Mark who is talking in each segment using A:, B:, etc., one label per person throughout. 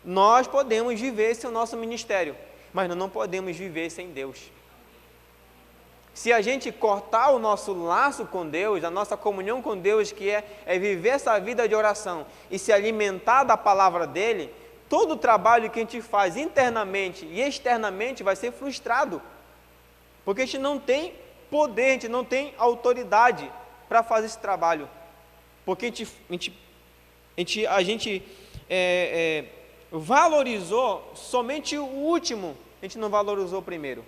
A: nós podemos viver sem o nosso ministério, mas nós não podemos viver sem Deus. Se a gente cortar o nosso laço com Deus, a nossa comunhão com Deus, que é viver essa vida de oração e se alimentar da palavra dEle, todo o trabalho que a gente faz internamente e externamente vai ser frustrado, porque a gente não tem poder, a gente não tem autoridade para fazer esse trabalho, porque a gente valorizou somente o último, a gente não valorizou o primeiro.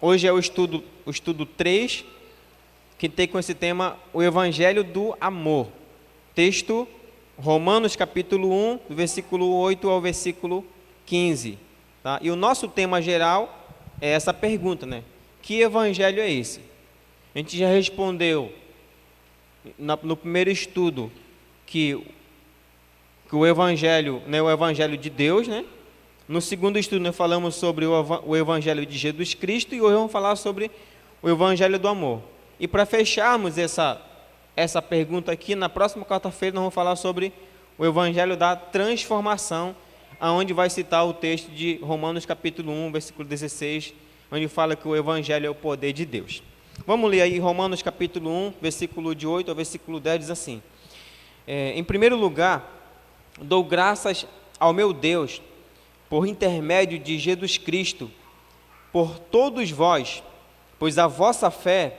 A: Hoje é o estudo 3, que tem com esse tema o Evangelho do Amor. Texto, Romanos capítulo 1, do versículo 8 ao versículo 15. Tá? E o nosso tema geral é essa pergunta, né? Que evangelho é esse? A gente já respondeu no primeiro estudo que o evangelho não é o evangelho de Deus, né? No segundo estudo nós falamos sobre o evangelho de Jesus Cristo e hoje vamos falar sobre o evangelho do amor. E para fecharmos essa pergunta aqui, na próxima quarta-feira nós vamos falar sobre o evangelho da transformação, aonde vai citar o texto de Romanos capítulo 1, versículo 16, onde fala que o evangelho é o poder de Deus. Vamos ler aí Romanos capítulo 1, versículo de 8 ao versículo 10, diz assim: em primeiro lugar, dou graças ao meu Deus, por intermédio de Jesus Cristo, por todos vós, pois a vossa fé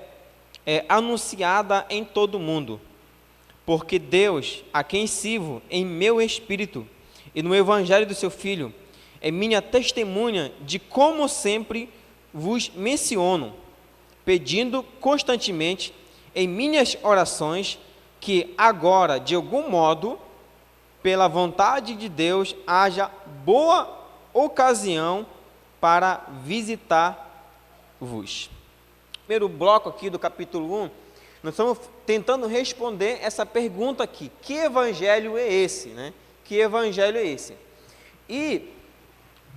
A: é anunciada em todo o mundo, porque Deus, a quem sirvo em meu espírito e no evangelho do seu Filho, é minha testemunha de como sempre vos menciono, pedindo constantemente em minhas orações que agora, de algum modo, pela vontade de Deus, haja boa ocasião para visitar-vos. Primeiro bloco aqui do capítulo 1, nós estamos tentando responder essa pergunta aqui: que evangelho é esse, né? Que evangelho é esse? E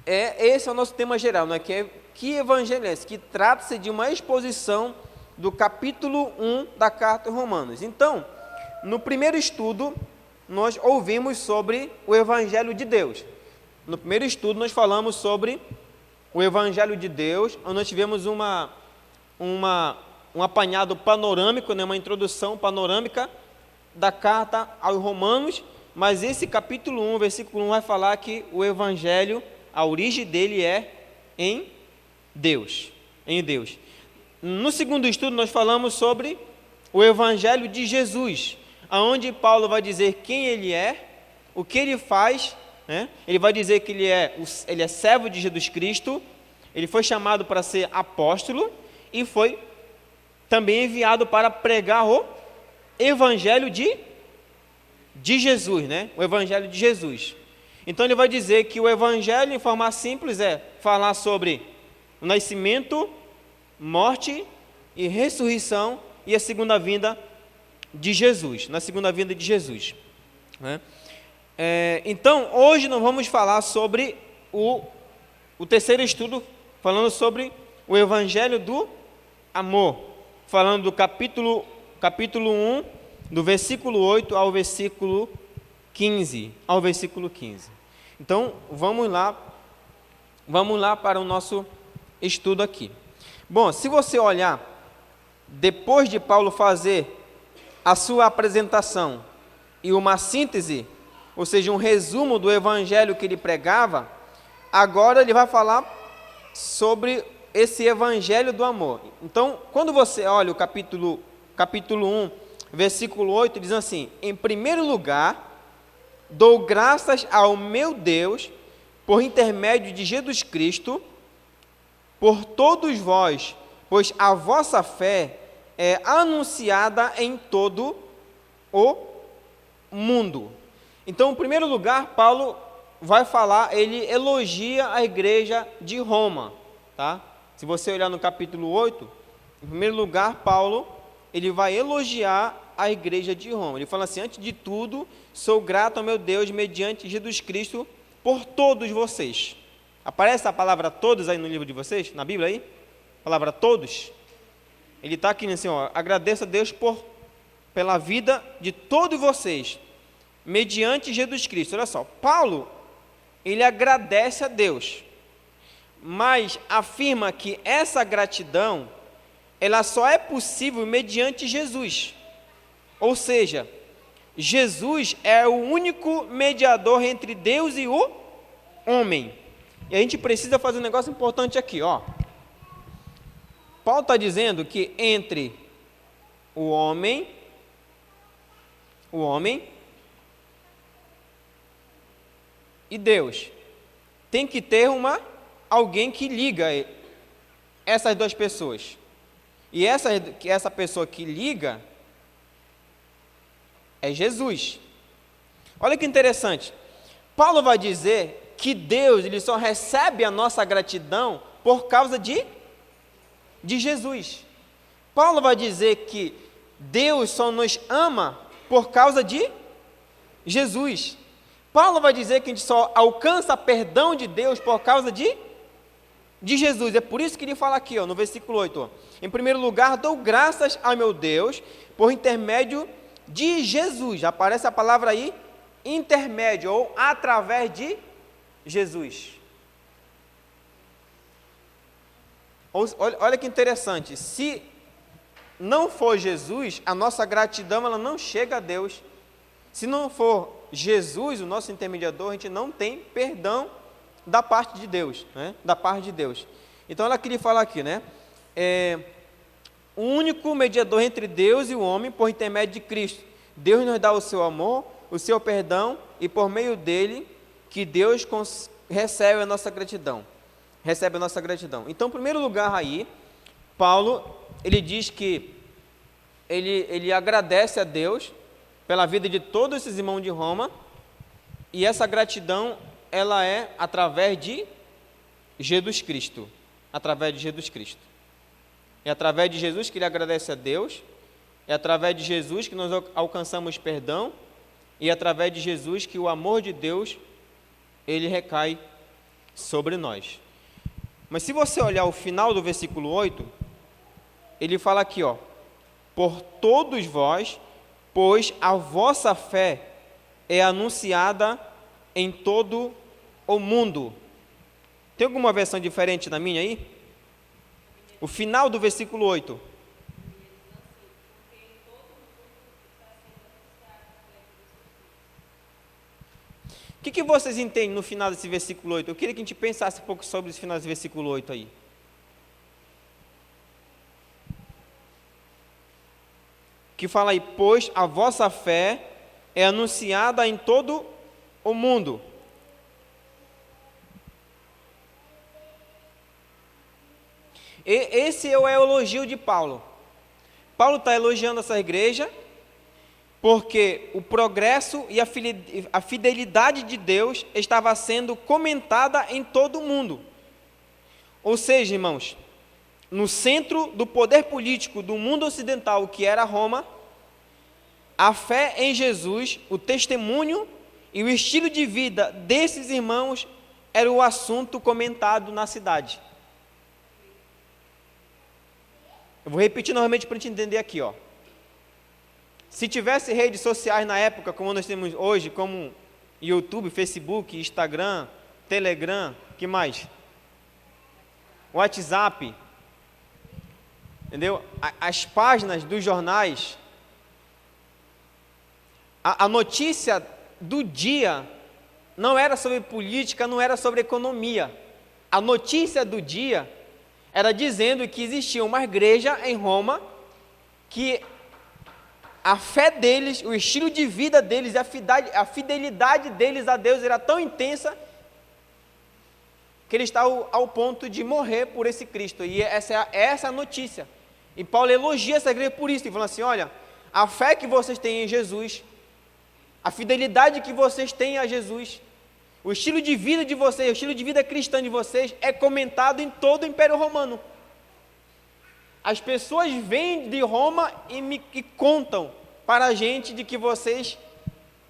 A: esse é o nosso tema geral, não é? Que evangelho é esse? Que trata-se de uma exposição do capítulo 1 da carta aos Romanos. Então, no primeiro estudo, nós ouvimos sobre o evangelho de Deus. No primeiro estudo, nós falamos sobre o evangelho de Deus, onde nós tivemos um apanhado panorâmico, né, uma introdução panorâmica da carta aos Romanos, mas esse capítulo 1, versículo 1, vai falar que o evangelho, a origem dele é em Deus, em Deus. No segundo estudo, nós falamos sobre o evangelho de Jesus, aonde Paulo vai dizer quem ele é, o que ele faz, né? Ele vai dizer que ele é servo de Jesus Cristo, ele foi chamado para ser apóstolo e foi também enviado para pregar o evangelho de Jesus, né? O evangelho de Jesus. Então ele vai dizer que o evangelho, em forma simples, é falar sobre o nascimento, morte e ressurreição e a segunda vinda de Jesus, na segunda vinda de Jesus, né? Então, hoje nós vamos falar sobre o terceiro estudo, falando sobre o evangelho do amor, falando do capítulo 1, do versículo 8 ao versículo 15, Então, vamos lá para o nosso estudo aqui. Bom, se você olhar, depois de Paulo fazer a sua apresentação e uma síntese, ou seja, um resumo do evangelho que ele pregava, agora ele vai falar sobre esse evangelho do amor. Então, quando você olha o capítulo 1, versículo 8, diz assim: em primeiro lugar, dou graças ao meu Deus, por intermédio de Jesus Cristo, por todos vós, pois a vossa fé é anunciada em todo o mundo. Então, em primeiro lugar, Paulo vai falar, ele elogia a igreja de Roma, tá? Se você olhar no capítulo 8, em primeiro lugar, Paulo, ele vai elogiar a igreja de Roma. Ele fala assim: antes de tudo, sou grato ao meu Deus, mediante Jesus Cristo, por todos vocês, Aparece a palavra todos aí no livro de vocês, na Bíblia aí? A palavra todos. Ele está aqui assim, ó, agradeço a Deus pela vida de todos vocês, mediante Jesus Cristo. Olha só, Paulo, ele agradece a Deus, mas afirma que essa gratidão, ela só é possível mediante Jesus. Ou seja, Jesus é o único mediador entre Deus e o homem. E a gente precisa fazer um negócio importante aqui, ó. Paulo está dizendo que entre o homem e Deus tem que ter alguém que liga essas duas pessoas. E essa pessoa que liga é Jesus. Olha que interessante. Paulo vai dizer que Deus, ele só recebe a nossa gratidão por causa de Jesus. Paulo vai dizer que Deus só nos ama por causa de Jesus. Paulo vai dizer que a gente só alcança perdão de Deus por causa de Jesus. É por isso que ele fala aqui, ó, no versículo 8. Ó. Em primeiro lugar, dou graças ao meu Deus por intermédio de Jesus. Aparece a palavra aí, intermédio, ou através de Jesus. Olha que interessante. Se não for Jesus, a nossa gratidão ela não chega a Deus. Se não for Jesus, o nosso intermediador, a gente não tem perdão da parte de Deus, né? Da parte de Deus. Então ela queria falar aqui, né? O único mediador entre Deus e o homem por intermédio de Cristo. Deus nos dá o seu amor, o seu perdão, e por meio dele que Deus recebe a nossa gratidão. Recebe a nossa gratidão. Então, em primeiro lugar aí, Paulo, ele diz que ele agradece a Deus pela vida de todos esses irmãos de Roma, e essa gratidão, ela é através de Jesus Cristo. Através de Jesus Cristo. É através de Jesus que ele agradece a Deus, é através de Jesus que nós alcançamos perdão, e é através de Jesus que o amor de Deus, ele recai sobre nós. Mas se você olhar o final do versículo 8, ele fala aqui, ó, por todos vós, pois a vossa fé é anunciada em todo o mundo. Tem alguma versão diferente na minha aí? O final do versículo 8. O que vocês entendem no final desse versículo 8? Eu queria que a gente pensasse um pouco sobre esse final desse versículo 8 aí. Que fala aí, pois a vossa fé é anunciada em todo o mundo. E esse é o elogio de Paulo. Paulo está elogiando essa igreja porque o progresso e a fidelidade de Deus estava sendo comentada em todo o mundo. Ou seja, irmãos, no centro do poder político do mundo ocidental, que era Roma, a fé em Jesus, o testemunho e o estilo de vida desses irmãos era o assunto comentado na cidade. Eu vou repetir novamente para a gente entender aqui, ó. Se tivesse redes sociais na época, como nós temos hoje, como YouTube, Facebook, Instagram, Telegram, que mais? WhatsApp, entendeu? As páginas dos jornais, a notícia do dia não era sobre política, não era sobre economia. A notícia do dia era dizendo que existia uma igreja em Roma que a fé deles, o estilo de vida deles, a fidelidade deles a Deus era tão intensa que eles estavam ao ponto de morrer por esse Cristo. E essa é a notícia. E Paulo elogia essa igreja por isso, e fala assim, olha, a fé que vocês têm em Jesus, a fidelidade que vocês têm a Jesus, o estilo de vida de vocês, o estilo de vida cristã de vocês é comentado em todo o Império Romano. As pessoas vêm de Roma e contam para a gente de que vocês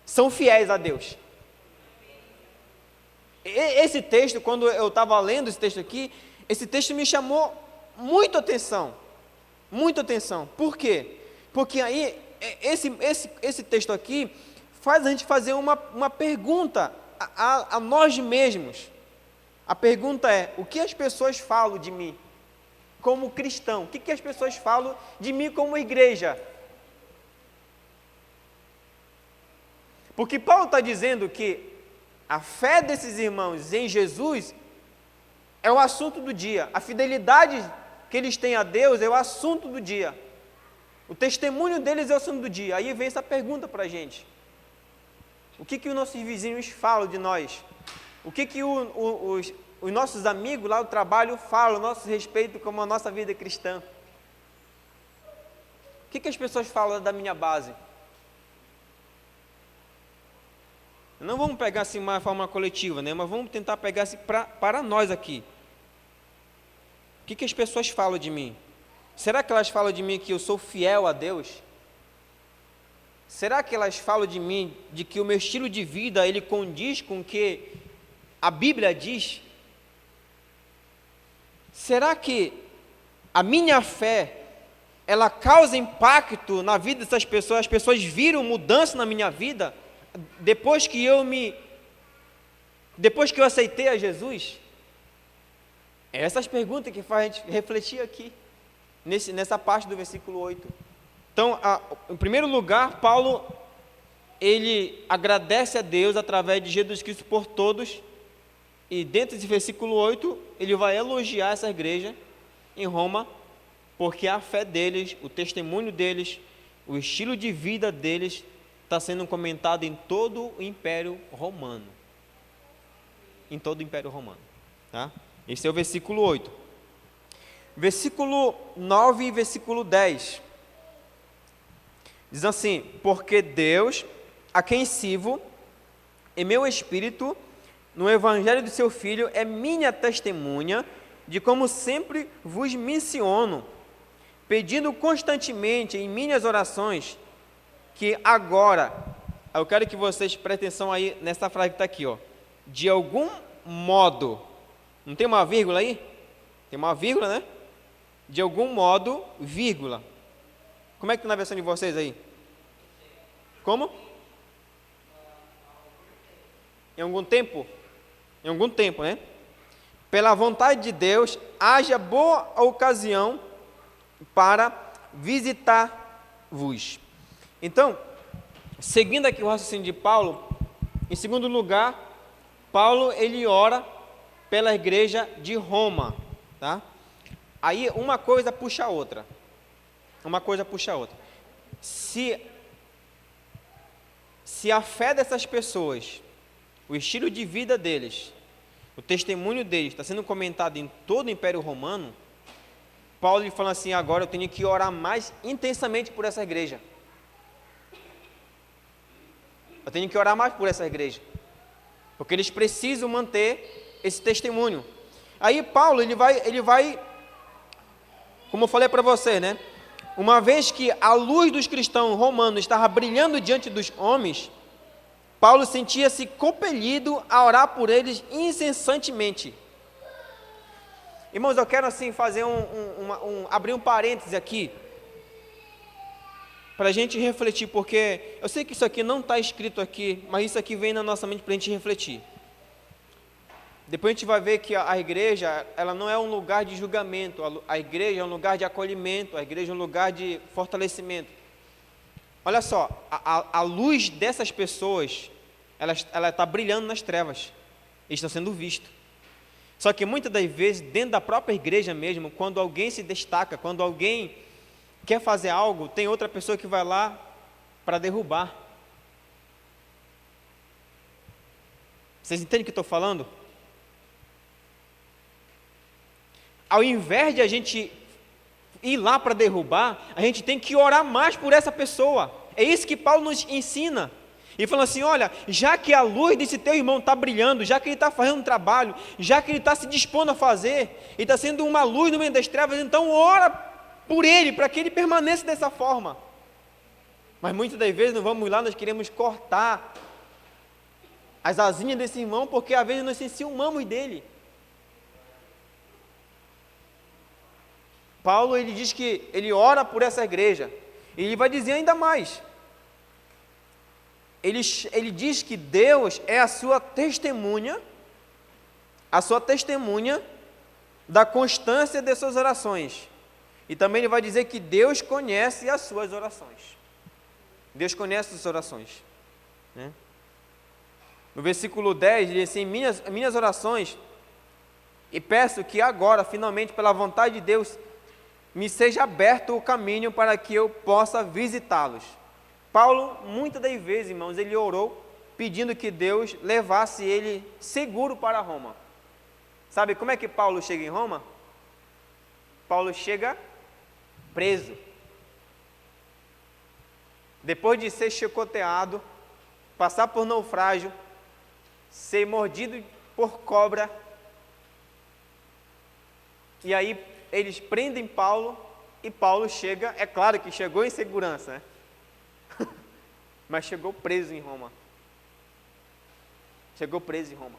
A: são fiéis a Deus. Esse texto, quando eu estava lendo esse texto aqui, esse texto me chamou muito atenção. Muita atenção. Por quê? Porque aí, esse texto aqui faz a gente fazer uma pergunta a nós mesmos. A pergunta é: o que as pessoas falam de mim como cristão? O que as pessoas falam de mim como igreja? Porque Paulo está dizendo que a fé desses irmãos em Jesus é o assunto do dia. A fidelidade que eles têm a Deus é o assunto do dia. O testemunho deles é o assunto do dia. Aí vem essa pergunta para a gente: o que os nossos vizinhos falam de nós? O que os nossos amigos lá do trabalho falam a nosso respeito como a nossa vida cristã? O que as pessoas falam da minha base? Não vamos pegar assim uma forma coletiva, né? Mas vamos tentar pegar assim para nós aqui. O que as pessoas falam de mim? Será que elas falam de mim que eu sou fiel a Deus? Será que elas falam de mim, de que o meu estilo de vida, ele condiz com o que a Bíblia diz? Será que a minha fé, ela causa impacto na vida dessas pessoas? As pessoas viram mudança na minha vida depois que eu aceitei a Jesus? Essas perguntas que faz a gente refletir aqui, nessa parte do versículo 8. Então, em primeiro lugar, Paulo, ele agradece a Deus através de Jesus Cristo por todos, e dentro desse versículo 8, ele vai elogiar essa igreja em Roma, porque a fé deles, o testemunho deles, o estilo de vida deles, está sendo comentado em todo o Império Romano. Em todo o Império Romano. Tá? Esse é o versículo 8. Versículo 9 e versículo 10. Diz assim: porque Deus, a quem sirvo, em meu espírito, no evangelho do seu Filho, é minha testemunha de como sempre vos menciono, pedindo constantemente em minhas orações, que agora, eu quero que vocês prestem atenção aí nessa frase que está aqui, ó, de algum modo, não tem uma vírgula aí? Tem uma vírgula, né? De algum modo, vírgula. Como é que está na versão de vocês aí? Como? Em algum tempo? Em algum tempo, né? Pela vontade de Deus, haja boa ocasião para visitar-vos. Então, seguindo aqui o raciocínio de Paulo, em segundo lugar, Paulo, ele ora pela igreja de Roma, tá? Aí uma coisa puxa a outra. Uma coisa puxa a outra. Se a fé dessas pessoas, o estilo de vida deles, o testemunho deles está sendo comentado em todo o Império Romano, Paulo ele fala assim: agora eu tenho que orar mais intensamente por essa igreja. Eu tenho que orar mais por essa igreja, porque eles precisam manter esse testemunho. Aí Paulo, ele vai, como eu falei para você, né? Uma vez que a luz dos cristãos romanos estava brilhando diante dos homens, Paulo sentia-se compelido a orar por eles incessantemente. Irmãos, eu quero assim fazer abrir um parêntese aqui, para a gente refletir, porque eu sei que isso aqui não está escrito aqui, mas isso aqui vem na nossa mente para a gente refletir. Depois a gente vai ver que a igreja, ela não é um lugar de julgamento, a igreja é um lugar de acolhimento, a igreja é um lugar de fortalecimento. Olha só, a luz dessas pessoas, ela está brilhando nas trevas, eles estão sendo vistos. Só que muitas das vezes, dentro da própria igreja mesmo, quando alguém se destaca, quando alguém quer fazer algo, tem outra pessoa que vai lá para derrubar. Vocês entendem o que eu estou falando? Ao invés de a gente ir lá para derrubar, a gente tem que orar mais por essa pessoa. É isso que Paulo nos ensina. E falando assim: olha, já que a luz desse teu irmão está brilhando, já que ele está fazendo um trabalho, já que ele está se dispondo a fazer, e está sendo uma luz no meio das trevas, então ora por ele, para que ele permaneça dessa forma. Mas muitas das vezes não vamos lá, nós queremos cortar as asinhas desse irmão, porque às vezes nós se enciumamos dele. Paulo, ele diz que ele ora por essa igreja, e ele vai dizer ainda mais. Ele diz que Deus é a sua testemunha da constância de suas orações. E também ele vai dizer que Deus conhece as suas orações. Deus conhece as orações, né? No versículo 10, ele diz assim: minhas orações, e peço que agora, finalmente, pela vontade de Deus, me seja aberto o caminho para que eu possa visitá-los. Paulo, muitas das vezes, irmãos, ele orou pedindo que Deus levasse ele seguro para Roma. Sabe como é que Paulo chega em Roma? Paulo chega preso. Depois de ser chicoteado, passar por naufrágio, ser mordido por cobra, e aí eles prendem Paulo, e Paulo chega, é claro que chegou em segurança, né? Mas chegou preso em Roma. Chegou preso em Roma.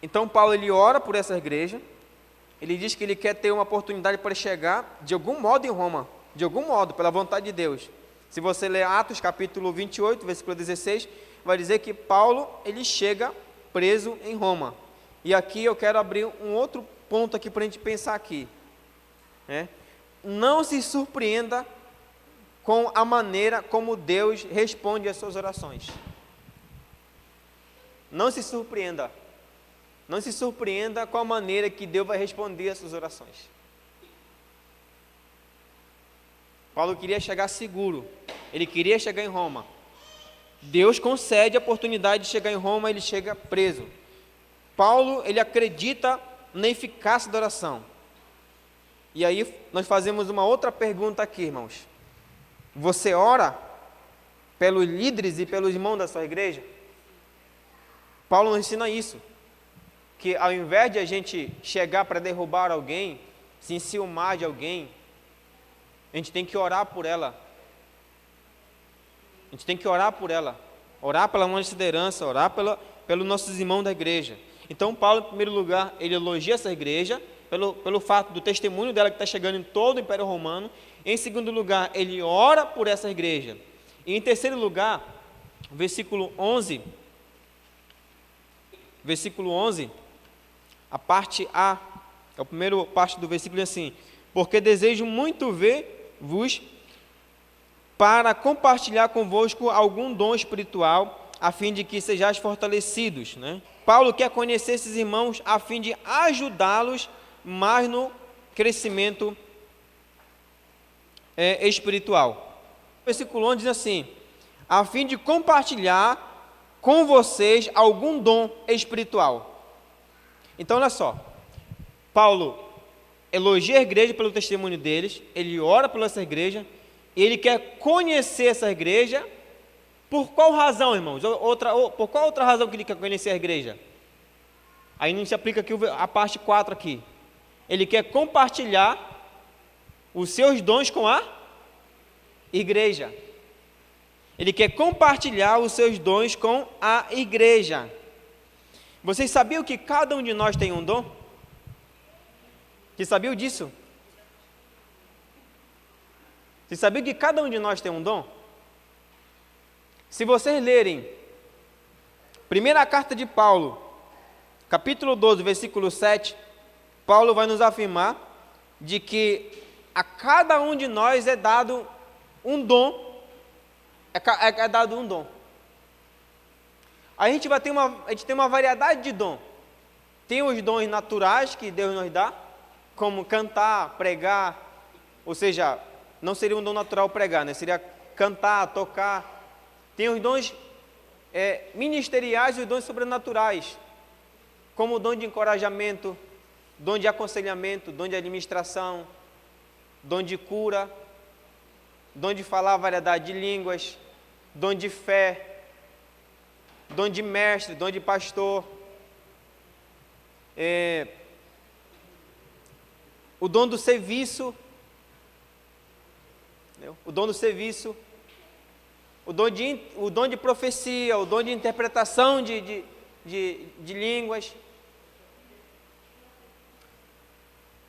A: Então Paulo, ele ora por essa igreja, ele diz que ele quer ter uma oportunidade para chegar de algum modo em Roma, de algum modo, pela vontade de Deus. Se você ler Atos capítulo 28, versículo 16, vai dizer que Paulo, ele chega preso em Roma. E aqui eu quero abrir um outro ponto aqui para a gente pensar aqui, né? Não se surpreenda com a maneira como Deus responde às suas orações. Não se surpreenda. Não se surpreenda com a maneira que Deus vai responder às suas orações. Paulo queria chegar seguro, ele queria chegar em Roma. Deus concede a oportunidade de chegar em Roma, ele chega preso. Paulo, ele acredita na eficácia da oração. E aí nós fazemos uma outra pergunta aqui, irmãos. Você ora pelos líderes e pelos irmãos da sua igreja? Paulo nos ensina isso, que ao invés de a gente chegar para derrubar alguém, se enciumar de alguém, a gente tem que orar por ela. A gente tem que orar por ela, orar pela nossa liderança, orar pelos nossos irmãos da igreja. Então Paulo, em primeiro lugar, ele elogia essa igreja, pelo fato do testemunho dela que está chegando em todo o Império Romano. Em segundo lugar, ele ora por essa igreja. E em terceiro lugar, versículo 11, a parte A, é a primeira parte do versículo, assim: porque desejo muito ver-vos para compartilhar convosco algum dom espiritual, a fim de que sejais fortalecidos, né? Paulo quer conhecer esses irmãos a fim de ajudá-los mais no crescimento espiritual. O versículo 11 diz assim: a fim de compartilhar com vocês algum dom espiritual. Então, olha só, Paulo elogia a igreja pelo testemunho deles, ele ora pela essa igreja, e ele quer conhecer essa igreja. Por qual razão, irmãos? Por qual outra razão que ele quer conhecer a igreja? Aí não se aplica aqui a parte 4 aqui. Ele quer compartilhar os seus dons com a igreja. Ele quer compartilhar os seus dons com a igreja. Vocês sabiam que cada um de nós tem um dom? Vocês sabiam disso? Vocês sabiam que cada um de nós tem um dom? Se vocês lerem primeira carta de Paulo, capítulo 12, versículo 7, Paulo vai nos afirmar de que a cada um de nós é dado um dom, é dado um dom. A gente tem uma variedade de dom. Tem os dons naturais que Deus nos dá, como cantar, pregar, ou seja, não seria um dom natural pregar, né? Seria cantar, tocar. Tem os dons ministeriais e os dons sobrenaturais, como o dom de encorajamento, dom de aconselhamento, dom de administração, dom de cura, dom de falar variedade de línguas, dom de fé, dom de mestre, dom de pastor, o dom do serviço, entendeu? O dom do serviço, o dom de profecia, o dom de interpretação de línguas,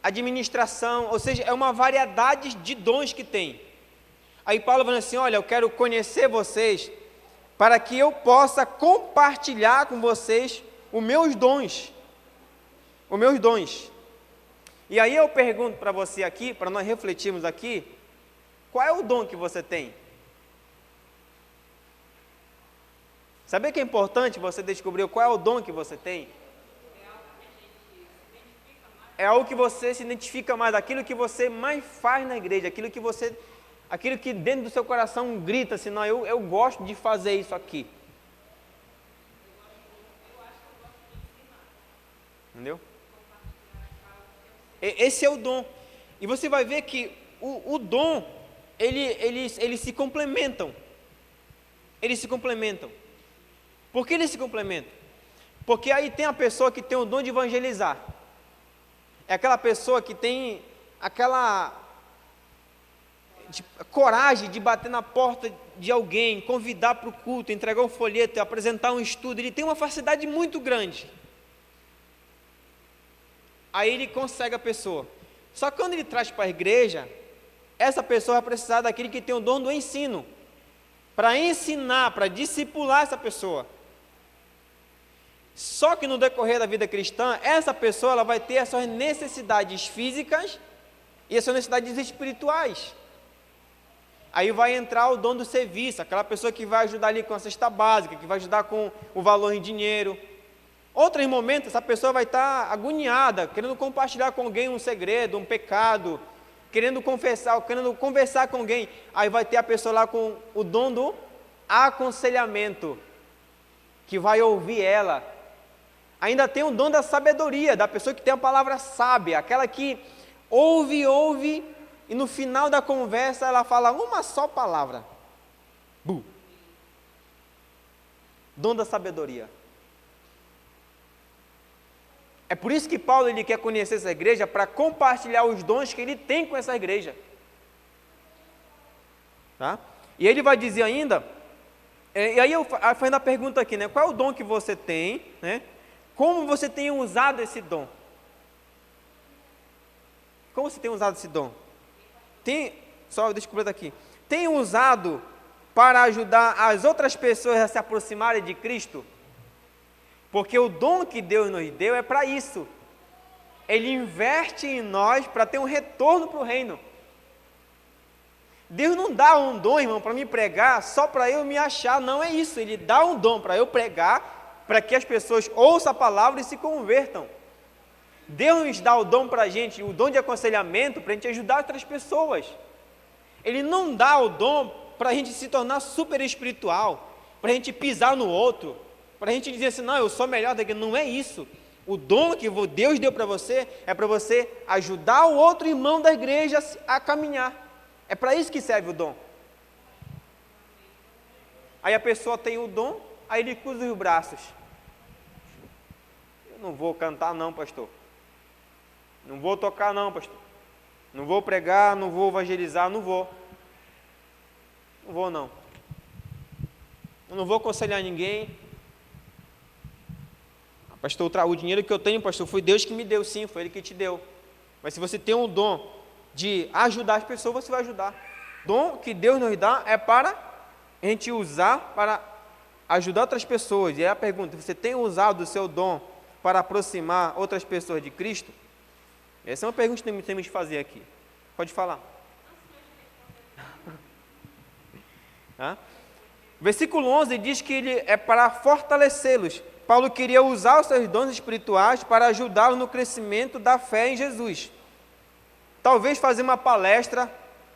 A: administração, ou seja, é uma variedade de dons que tem. Aí Paulo falando assim, olha, eu quero conhecer vocês para que eu possa compartilhar com vocês os meus dons. Os meus dons. E aí eu pergunto para você aqui, para nós refletirmos aqui, qual é o dom que você tem? Sabe que é importante você descobrir qual é o dom que você tem? É algo que você se identifica mais, aquilo que você mais faz na igreja, aquilo que dentro do seu coração grita assim, não, eu gosto de fazer isso aqui. Entendeu? Esse é o dom. E você vai ver que o dom, eles se complementam. Eles se complementam. Por que eles se complementam? Porque aí tem a pessoa que tem o dom de evangelizar. É aquela pessoa que tem aquela coragem de bater na porta de alguém, convidar para o culto, entregar um folheto, apresentar um estudo. Ele tem uma facilidade muito grande. Aí ele consegue a pessoa. Só que quando ele traz para a igreja, essa pessoa vai precisar daquele que tem o dom do ensino, para ensinar, para discipular essa pessoa. Só que no decorrer da vida cristã, essa pessoa ela vai ter as suas necessidades físicas e as suas necessidades espirituais. Aí vai entrar o dom do serviço, aquela pessoa que vai ajudar ali com a cesta básica, que vai ajudar com o valor em dinheiro. Outros momentos, essa pessoa vai estar agoniada, querendo compartilhar com alguém um segredo, um pecado, querendo conversar com alguém. Aí vai ter a pessoa lá com o dom do aconselhamento, que vai ouvir ela. Ainda tem o dom da sabedoria, da pessoa que tem a palavra sábia, aquela que ouve, e no final da conversa ela fala uma só palavra. Dom da sabedoria. É por isso que Paulo ele quer conhecer essa igreja, para compartilhar os dons que ele tem com essa igreja. Tá? E ele vai dizer ainda, e aí eu fazendo a pergunta aqui, né? Qual é o dom que você tem, né? Como você tem usado esse dom? Como você tem usado esse dom? Só deixa eu completar aqui. Tem usado para ajudar as outras pessoas a se aproximarem de Cristo? Porque o dom que Deus nos deu é para isso. Ele investe em nós para ter um retorno para o reino. Deus não dá um dom, irmão, para me pregar só para eu me achar, não é isso. Ele dá um dom para eu pregar, para que as pessoas ouçam a palavra e se convertam. Deus nos dá o dom para a gente, o dom de aconselhamento, para a gente ajudar outras pessoas. Ele não dá o dom para a gente se tornar super espiritual, para a gente pisar no outro, para a gente dizer assim, não, eu sou melhor daqui. Não é isso. O dom que Deus deu para você é para você ajudar o outro irmão da igreja a caminhar. É para isso que serve o dom. Aí a pessoa tem o dom, aí ele cruza os braços. Eu não vou cantar não, pastor. Não vou tocar não, pastor. Não vou pregar, não vou evangelizar, não vou. Não vou não. Eu não vou aconselhar ninguém. Pastor, o dinheiro que eu tenho, pastor, foi Deus que me deu, sim, foi Ele que te deu. Mas se você tem um dom de ajudar as pessoas, você vai ajudar. Dom que Deus nos dá é para a gente usar para ajudar outras pessoas. E aí a pergunta, você tem usado o seu dom para aproximar outras pessoas de Cristo? Essa é uma pergunta que temos de fazer aqui. Pode falar. Versículo 11 diz que ele é para fortalecê-los. Paulo queria usar os seus dons espirituais para ajudá-lo no crescimento da fé em Jesus. Talvez fazer uma palestra,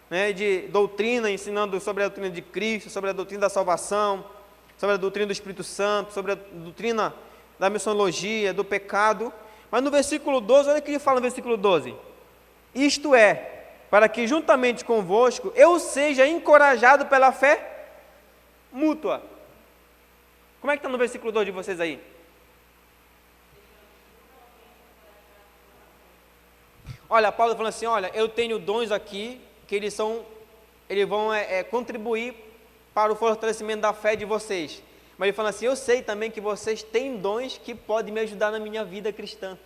A: né, de doutrina, ensinando sobre a doutrina de Cristo, sobre a doutrina da salvação, sobre a doutrina do Espírito Santo, sobre a doutrina da missiologia, do pecado. Mas no versículo 12, olha o que ele fala no versículo 12. Isto é, para que juntamente convosco eu seja encorajado pela fé mútua. Como é que está no versículo 2 de vocês aí? Olha, Paulo falando assim, olha, eu tenho dons aqui, que eles são eles vão contribuir para o fortalecimento da fé de vocês. Mas ele fala assim, eu sei também que vocês têm dons que podem me ajudar na minha vida cristã.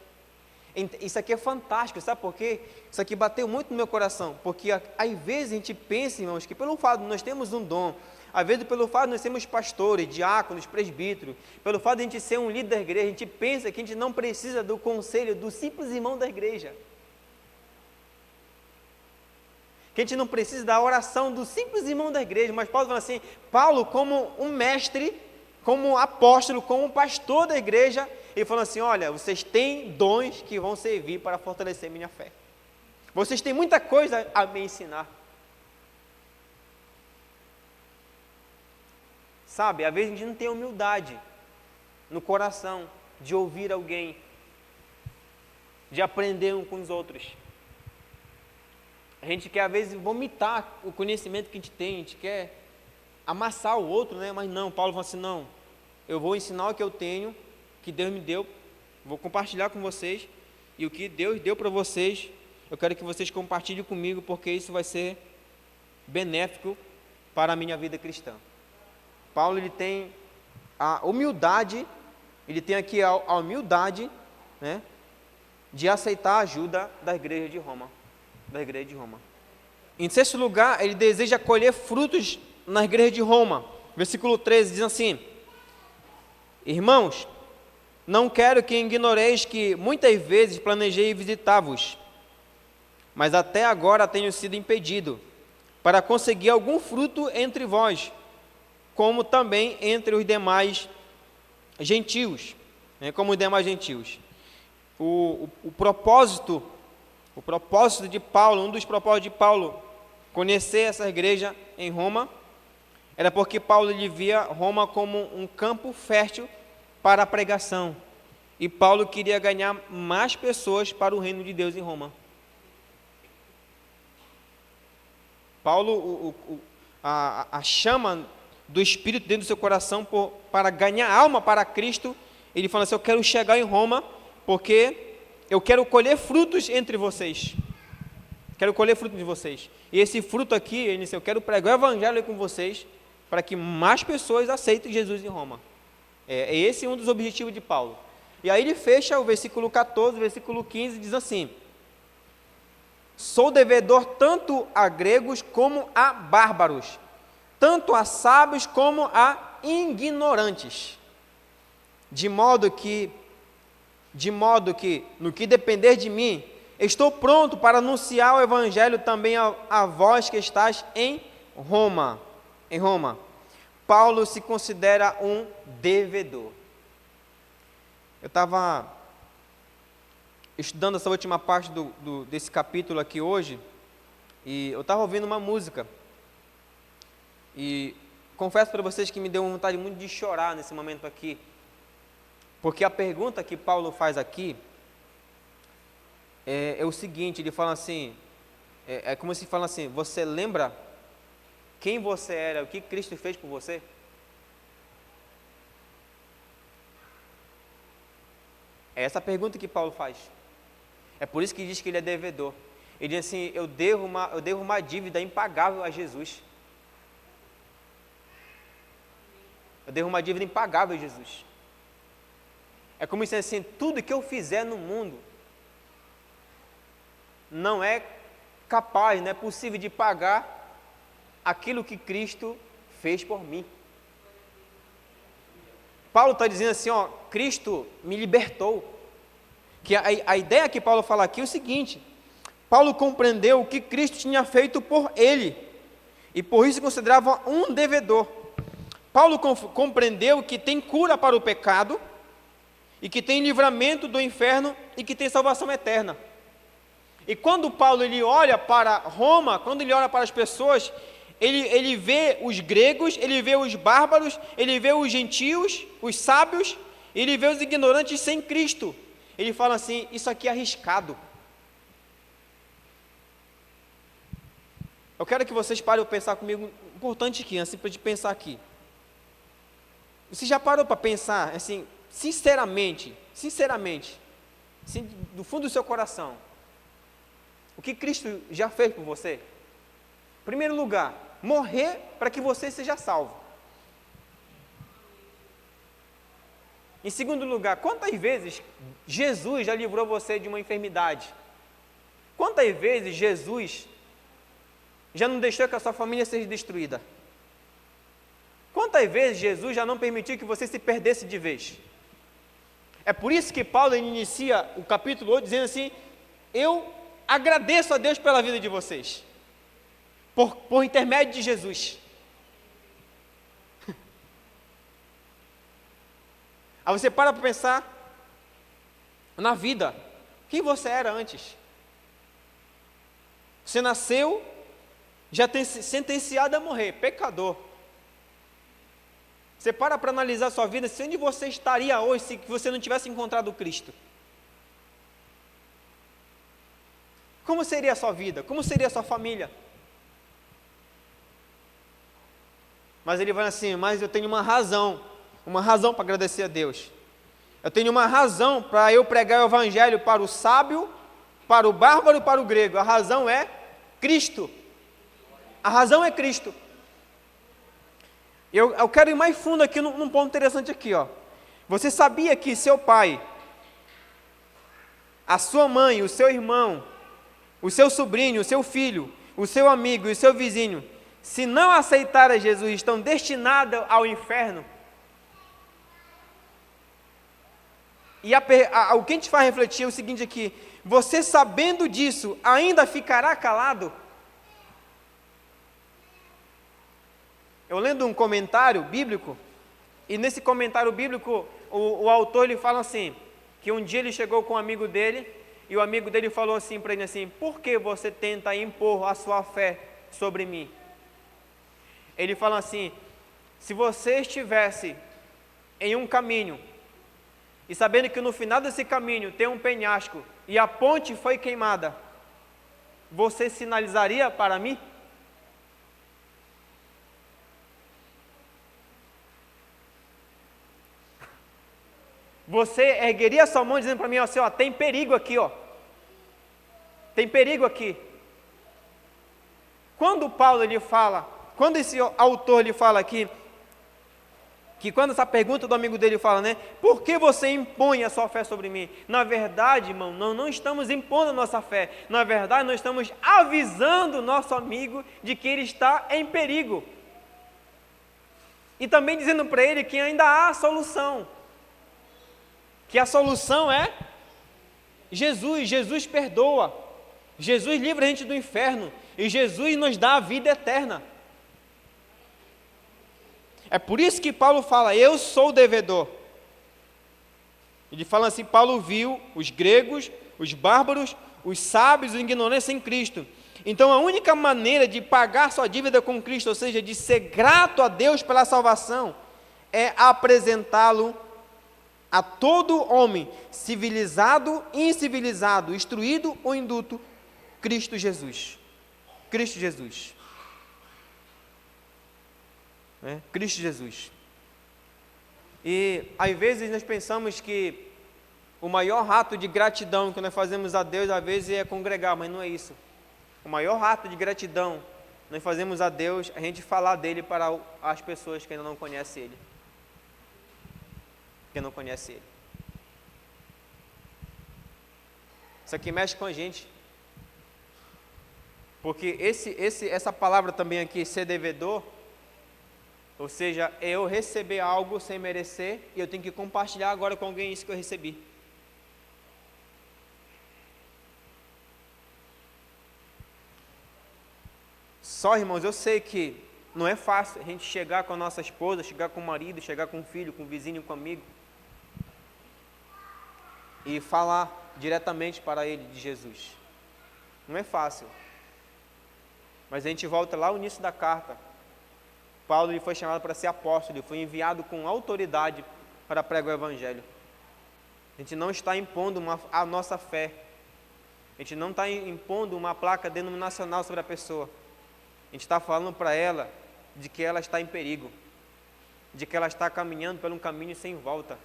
A: Isso aqui é fantástico, sabe por quê? Isso aqui bateu muito no meu coração, porque às vezes a gente pensa, irmãos, que pelo fato de nós temos um dom, às vezes pelo fato de nós sermos pastores, diáconos, presbíteros, pelo fato de a gente ser um líder da igreja, a gente pensa que a gente não precisa do conselho do simples irmão da igreja. Que a gente não precisa da oração do simples irmão da igreja, mas Paulo fala assim, Paulo como um mestre, como apóstolo, como pastor da igreja, ele falou assim, olha, vocês têm dons que vão servir para fortalecer minha fé. Vocês têm muita coisa a me ensinar. Sabe, às vezes a gente não tem humildade no coração de ouvir alguém, de aprender um com os outros. A gente quer às vezes vomitar o conhecimento que a gente quer amassar o outro, né? Mas não, Paulo fala assim, não, eu vou ensinar o que eu tenho, que Deus me deu, vou compartilhar com vocês, e o que Deus deu para vocês, eu quero que vocês compartilhem comigo, porque isso vai ser benéfico para a minha vida cristã. Paulo, ele tem a humildade, ele tem aqui a humildade, né, de aceitar a ajuda da igreja de Roma, Em sexto lugar, ele deseja colher frutos na igreja de Roma. Versículo 13 diz assim, irmãos, não quero que ignoreis que muitas vezes planejei visitar-vos, mas até agora tenho sido impedido, para conseguir algum fruto entre vós, como também entre os demais gentios, O propósito de Paulo, um dos propósitos de Paulo, conhecer essa igreja em Roma, era porque Paulo ele via Roma como um campo fértil para a pregação, e Paulo queria ganhar mais pessoas para o reino de Deus em Roma. Paulo, a chama do Espírito dentro do seu coração para ganhar alma para Cristo, ele fala assim, eu quero chegar em Roma, porque eu quero colher frutos entre vocês, e esse fruto aqui, ele disse, eu quero pregar o evangelho com vocês, para que mais pessoas aceitem Jesus em Roma. Esse um dos objetivos de Paulo. E aí ele fecha o versículo 14, versículo 15, diz assim, sou devedor tanto a gregos como a bárbaros, tanto a sábios como a ignorantes, de modo que, no que depender de mim, estou pronto para anunciar o evangelho também a vós que estáis em Roma. Paulo se considera um devedor. Eu estava estudando essa última parte desse capítulo aqui hoje, e eu estava ouvindo uma música, e confesso para vocês que me deu vontade muito de chorar nesse momento aqui, porque a pergunta que Paulo faz aqui é o seguinte, ele fala assim, é como se fala assim, você lembra quem você era, o que Cristo fez por você? É essa a pergunta que Paulo faz. É por isso que diz que ele é devedor. Ele diz assim, eu devo uma dívida impagável a Jesus. Eu devo uma dívida impagável a Jesus. É como se assim, tudo que eu fizer no mundo não é capaz, não é possível de pagar aquilo que Cristo fez por mim. Paulo está dizendo assim, ó, Cristo me libertou. Que a ideia que Paulo fala aqui é o seguinte, Paulo compreendeu o que Cristo tinha feito por ele, e por isso se considerava um devedor. Paulo compreendeu que tem cura para o pecado, e que tem livramento do inferno, e que tem salvação eterna. E quando Paulo ele olha para Roma, quando ele olha para as pessoas, ele vê os gregos, ele vê os bárbaros, ele vê os gentios, os sábios, ele vê os ignorantes sem Cristo. Ele fala assim, isso aqui é arriscado. Eu quero que vocês parem para pensar comigo, importante aqui, assim, para de pensar aqui. Você já parou para pensar, assim, sinceramente, assim, do fundo do seu coração, o que Cristo já fez por você? Em primeiro lugar, morrer para que você seja salvo. Em segundo lugar, quantas vezes Jesus já livrou você de uma enfermidade? Quantas vezes Jesus já não deixou que a sua família seja destruída? Quantas vezes Jesus já não permitiu que você se perdesse de vez? É por isso que Paulo inicia o capítulo 8 dizendo assim: eu agradeço a Deus pela vida de vocês, por intermédio de Jesus. Aí você para pensar na vida, quem você era antes? Você nasceu já sentenciado a morrer, pecador. Você para analisar a sua vida, se onde você estaria hoje se você não tivesse encontrado Cristo? Como seria a sua vida? Como seria a sua família? Mas ele vai assim: mas eu tenho uma razão para agradecer a Deus. Eu tenho uma razão para eu pregar o evangelho para o sábio, para o bárbaro e para o grego. A razão é Cristo. A razão é Cristo. Eu quero ir mais fundo aqui num ponto interessante aqui, ó. Você sabia que seu pai, a sua mãe, o seu irmão, o seu sobrinho, o seu filho, o seu amigo e o seu vizinho, se não aceitarem Jesus, estão destinados ao inferno? E o que a gente faz refletir é o seguinte aqui: você sabendo disso, ainda ficará calado? Eu lendo um comentário bíblico, e nesse comentário bíblico, o autor ele fala assim, que um dia ele chegou com um amigo dele, e o amigo dele falou assim para ele assim: por que você tenta impor a sua fé sobre mim? Ele fala assim: se você estivesse em um caminho, e sabendo que no final desse caminho tem um penhasco, e a ponte foi queimada, você sinalizaria para mim? Você ergueria sua mão dizendo para mim assim: ó, tem perigo aqui, ó. Tem perigo aqui. Quando Paulo ele fala, quando esse autor ele fala aqui, que quando essa pergunta do amigo dele fala, né? Por que você impõe a sua fé sobre mim? Na verdade, irmão, nós não estamos impondo a nossa fé. Na verdade, nós estamos avisando o nosso amigo de que ele está em perigo. E também dizendo para ele que ainda há solução. Que a solução é Jesus. Jesus perdoa, Jesus livra a gente do inferno, e Jesus nos dá a vida eterna. É por isso que Paulo fala: eu sou o devedor. Ele fala assim: Paulo viu os gregos, os bárbaros, os sábios, os ignorantes em Cristo. Então a única maneira de pagar sua dívida com Cristo, ou seja, de ser grato a Deus pela salvação, é apresentá-lo a todo homem, civilizado e incivilizado, instruído ou induto, Cristo Jesus. Cristo Jesus. Cristo Jesus. E às vezes nós pensamos que o maior ato de gratidão que nós fazemos a Deus, às vezes, é congregar, mas não é isso. O maior ato de gratidão nós fazemos a Deus é a gente falar dele para as pessoas que ainda não conhecem ele. Que não conhece ele. Isso aqui mexe com a gente, porque essa palavra também aqui, ser devedor, ou seja, é eu receber algo sem merecer, e eu tenho que compartilhar agora com alguém isso que eu recebi. Só, irmãos, eu sei que não é fácil a gente chegar com a nossa esposa, chegar com o marido, chegar com o filho, com o vizinho, com o amigo, e falar diretamente para ele de Jesus. Não é fácil. Mas a gente volta lá ao início da carta. Paulo ele foi chamado para ser apóstolo, ele foi enviado com autoridade para pregar o evangelho. A gente não está impondo a nossa fé. A gente não está impondo uma placa denominacional sobre a pessoa. A gente está falando para ela de que ela está em perigo, de que ela está caminhando por um caminho sem volta,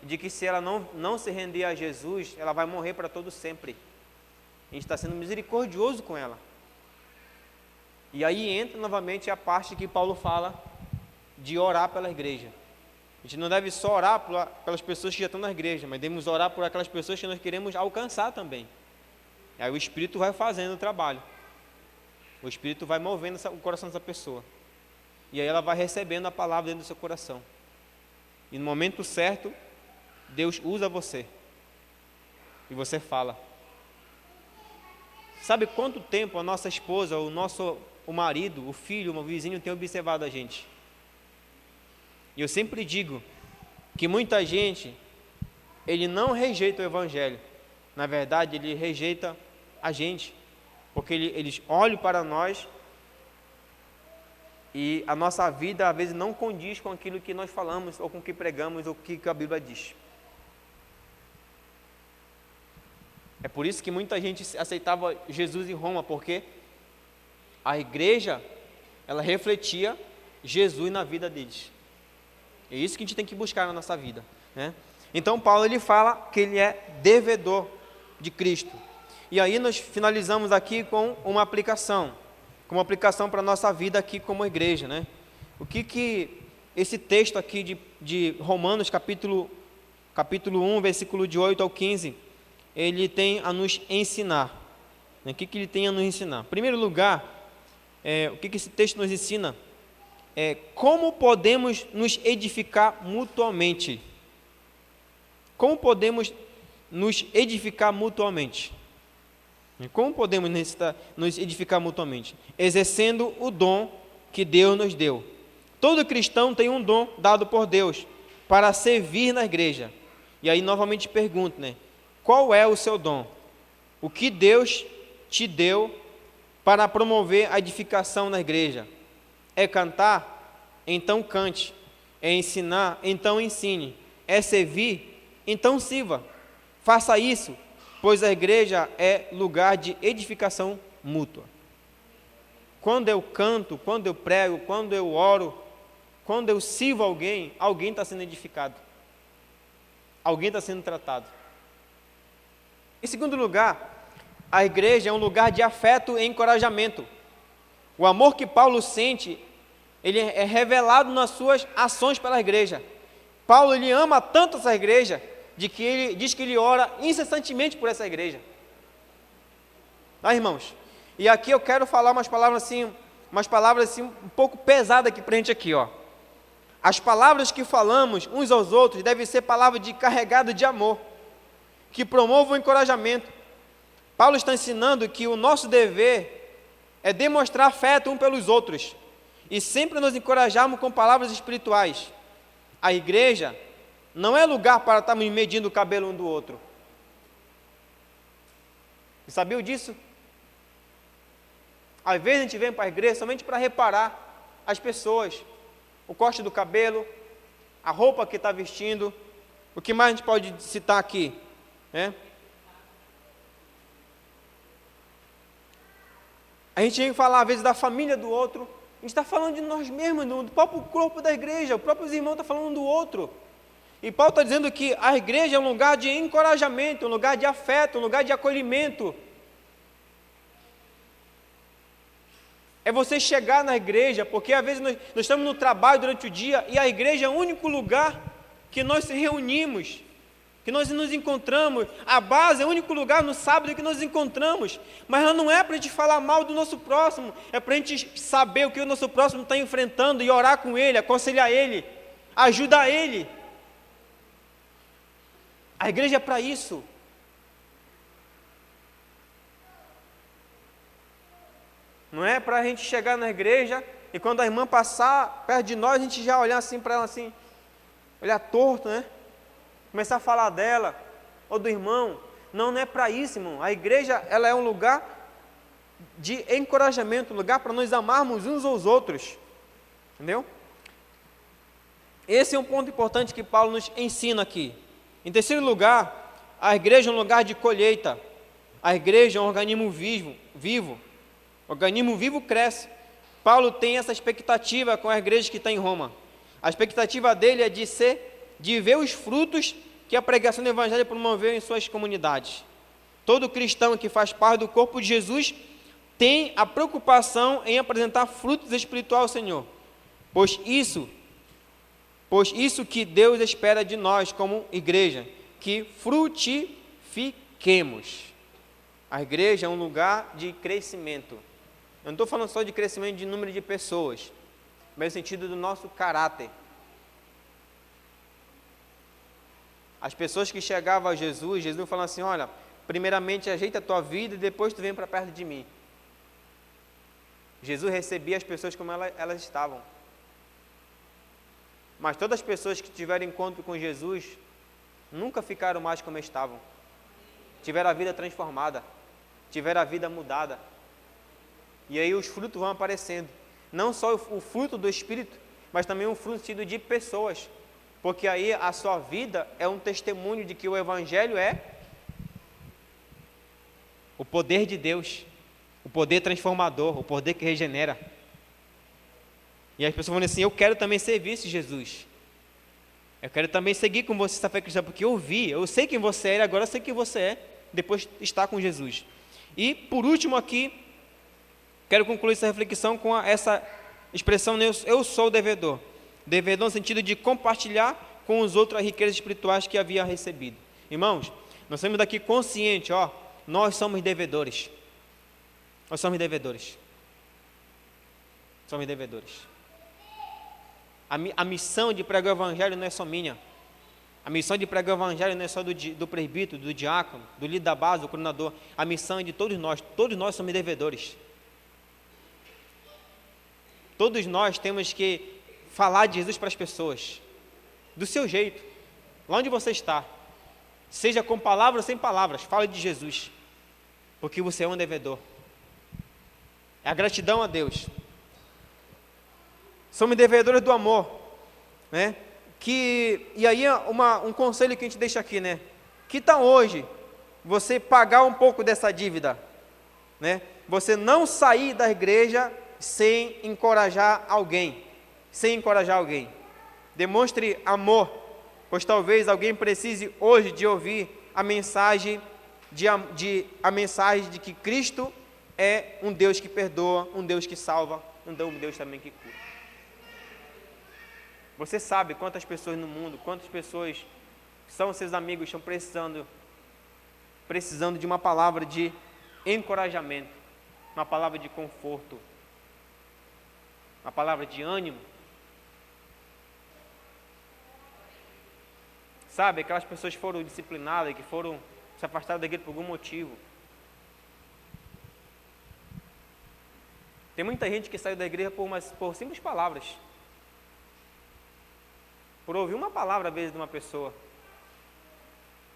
A: de que se ela não se render a Jesus, ela vai morrer para todo sempre. A gente está sendo misericordioso com ela. E aí entra novamente a parte que Paulo fala de orar pela igreja. A gente não deve só orar pelas pessoas que já estão na igreja, mas devemos orar por aquelas pessoas que nós queremos alcançar também. E aí o Espírito vai fazendo o trabalho. O Espírito vai movendo o coração dessa pessoa. E aí ela vai recebendo a palavra dentro do seu coração. E no momento certo, Deus usa você. E você fala. Sabe quanto tempo a nossa esposa, o marido, o filho, o vizinho tem observado a gente? E eu sempre digo que muita gente, ele não rejeita o Evangelho. Na verdade, ele rejeita a gente. Porque eles olham para nós e a nossa vida, às vezes, não condiz com aquilo que nós falamos, ou com o que pregamos, ou com o que a Bíblia diz. É por isso que muita gente aceitava Jesus em Roma, porque a igreja, ela refletia Jesus na vida deles. É isso que a gente tem que buscar na nossa vida, né? Então Paulo, ele fala que ele é devedor de Cristo. E aí nós finalizamos aqui com uma aplicação para a nossa vida aqui como igreja, né? O que esse texto aqui de Romanos, capítulo 1, versículo de 8 ao 15, ele tem a nos ensinar, né? O que ele tem a nos ensinar? Em primeiro lugar, o que esse texto nos ensina? Como podemos nos edificar mutuamente. Como podemos nos edificar mutuamente? Como podemos nos edificar mutuamente? Exercendo o dom que Deus nos deu. Todo cristão tem um dom dado por Deus para servir na igreja. E aí novamente pergunto, né? Qual é o seu dom? O que Deus te deu para promover a edificação na igreja? É cantar? Então cante. É ensinar? Então ensine. É servir? Então sirva. Faça isso, pois a igreja é lugar de edificação mútua. Quando eu canto, quando eu prego, quando eu oro, quando eu sirvo alguém está sendo edificado. Alguém está sendo tratado. Em segundo lugar, a igreja é um lugar de afeto e encorajamento. O amor que Paulo sente, ele é revelado nas suas ações pela igreja. Paulo, ele ama tanto essa igreja, de que ele diz que ele ora incessantemente por essa igreja. Tá, irmãos? E aqui eu quero falar umas palavras assim um pouco pesadas aqui para a gente aqui, ó. As palavras que falamos uns aos outros devem ser palavras carregadas de amor, que promovam o encorajamento. Paulo está ensinando que o nosso dever é demonstrar afeto um pelos outros e sempre nos encorajarmos com palavras espirituais. A igreja não é lugar para estarmos medindo o cabelo um do outro. Você sabia disso? Às vezes a gente vem para a igreja somente para reparar as pessoas, o corte do cabelo, a roupa que está vestindo. O que mais a gente pode citar aqui? A gente vem falar às vezes da família do outro. A gente está falando de nós mesmos, do próprio corpo da igreja. O próprio irmão está falando do outro. E Paulo está dizendo que a igreja é um lugar de encorajamento, um lugar de afeto, um lugar de acolhimento. É você chegar na igreja, porque às vezes nós estamos no trabalho durante o dia e a igreja é o único lugar que nós se reunimos, que nós nos encontramos. A base é o único lugar no sábado que nós nos encontramos, mas ela não é para a gente falar mal do nosso próximo, é para a gente saber o que o nosso próximo está enfrentando e orar com ele, aconselhar ele, ajudar ele. A igreja é para isso. Não é para a gente chegar na igreja e quando a irmã passar perto de nós, a gente já olhar assim para ela assim, olhar torto, né? Começar a falar dela ou do irmão. Não, não é para isso, irmão. A igreja, ela é um lugar de encorajamento, um lugar para nós amarmos uns aos outros. Entendeu? Esse é um ponto importante que Paulo nos ensina aqui. Em terceiro lugar, a igreja é um lugar de colheita. A igreja é um organismo vivo. O organismo vivo cresce. Paulo tem essa expectativa com a igreja que está em Roma. A expectativa dele é de ver os frutos que a pregação do Evangelho promoveu em suas comunidades. Todo cristão que faz parte do corpo de Jesus tem a preocupação em apresentar frutos espirituais ao Senhor, pois isso que Deus espera de nós como igreja, que frutifiquemos. A igreja é um lugar de crescimento. Eu não estou falando só de crescimento de número de pessoas, mas no sentido do nosso caráter. As pessoas que chegavam a Jesus falava assim: olha, primeiramente ajeita a tua vida e depois tu vem para perto de mim. Jesus recebia as pessoas como elas estavam. Mas todas as pessoas que tiveram encontro com Jesus nunca ficaram mais como estavam. Tiveram a vida transformada, tiveram a vida mudada. E aí os frutos vão aparecendo. Não só o fruto do Espírito, mas também um fruto de pessoas. Porque aí a sua vida é um testemunho de que o Evangelho é o poder de Deus, o poder transformador, o poder que regenera. E as pessoas vão dizer assim: eu quero também servir esse Jesus. Eu quero também seguir com você essa fé cristã, porque eu sei quem você é, agora eu sei quem você é, depois de estar com Jesus. E por último aqui, quero concluir essa reflexão com essa expressão: eu sou o devedor. Devedor no sentido de compartilhar com os outros as riquezas espirituais que havia recebido. Irmãos, nós estamos daqui conscientes, nós somos devedores. Nós somos devedores. Somos devedores. A missão de pregar o Evangelho não é só minha. A missão de pregar o Evangelho não é só do presbítero, do diácono, do líder da base, do coordenador. A missão é de todos nós. Todos nós somos devedores. Todos nós temos que falar de Jesus para as pessoas, do seu jeito, lá onde você está. Seja com palavras ou sem palavras, fale de Jesus, porque você é um devedor. É a gratidão a Deus. Somos devedores do amor, né? E aí um conselho que a gente deixa aqui, né? Que tal hoje você pagar um pouco dessa dívida, né? Você não sair da igreja sem encorajar alguém, Demonstre amor, pois talvez alguém precise hoje de ouvir a mensagem de que Cristo é um Deus que perdoa, um Deus que salva, um Deus também que cura. Você sabe quantas pessoas no mundo, quantas pessoas que são seus amigos, estão precisando de uma palavra de encorajamento, uma palavra de conforto, uma palavra de ânimo. Sabe, aquelas pessoas que foram disciplinadas, que foram se afastadas da igreja por algum motivo. Tem muita gente que saiu da igreja por simples palavras. Por ouvir uma palavra, às vezes, de uma pessoa.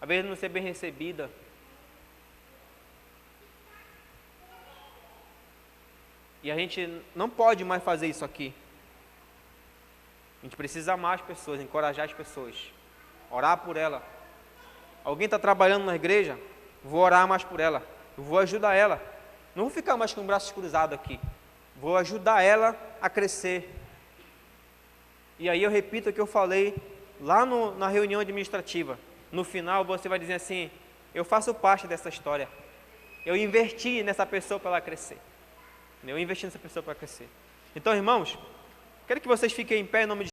A: Às vezes não ser bem recebida. E a gente não pode mais fazer isso aqui. A gente precisa amar as pessoas, encorajar as pessoas, orar por ela. Alguém está trabalhando na igreja? Vou orar mais por ela, vou ajudar ela. Não vou ficar mais com os braços cruzados aqui. Vou ajudar ela a crescer. E aí eu repito o que eu falei lá na reunião administrativa. No final você vai dizer assim: eu faço parte dessa história. Eu investi nessa pessoa para ela crescer. Então, irmãos, quero que vocês fiquem em pé em nome de